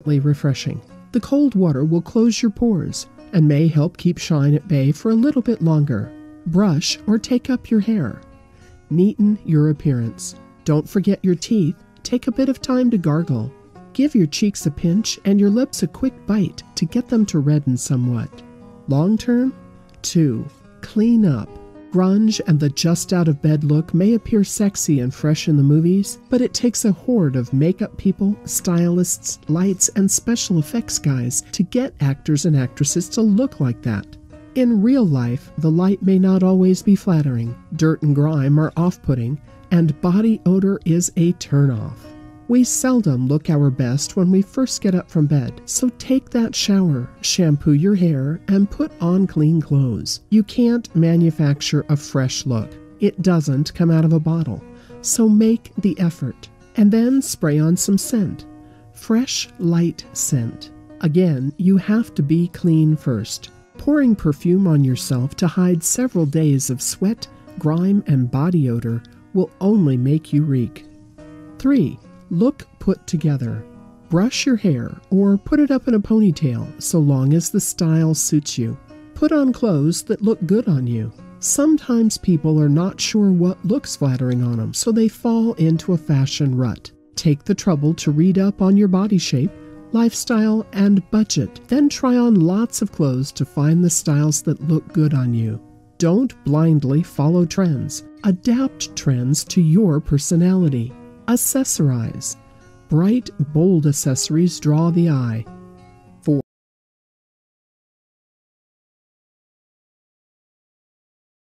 refreshing. The cold water will close your pores and may help keep shine at bay for a little bit longer. Brush or take up your hair. Neaten your appearance. Don't forget your teeth. Take a bit of time to gargle. Give your cheeks a pinch and your lips a quick bite to get them to redden somewhat. Long term? 2. Clean up. Grunge and the just-out-of-bed look may appear sexy and fresh in the movies, but it takes a horde of makeup people, stylists, lights, and special effects guys to get actors and actresses to look like that. In real life, the light may not always be flattering, dirt and grime are off-putting, and body odor is a turn-off. We seldom look our best when we first get up from bed, so take that shower, shampoo your hair, and put on clean clothes. You can't manufacture a fresh look. It doesn't come out of a bottle, so make the effort. And then spray on some scent. Fresh, light scent. Again, you have to be clean first. Pouring perfume on yourself to hide several days of sweat, grime, and body odor will only make you reek. 3. Look put together. Brush your hair or put it up in a ponytail so long as the style suits you. Put on clothes that look good on you. Sometimes people are not sure what looks flattering on them, so they fall into a fashion rut. Take the trouble to read up on your body shape, lifestyle, and budget. Then try on lots of clothes to find the styles that look good on you. Don't blindly follow trends. Adapt trends to your personality. Accessorize. Bright, bold accessories draw the eye.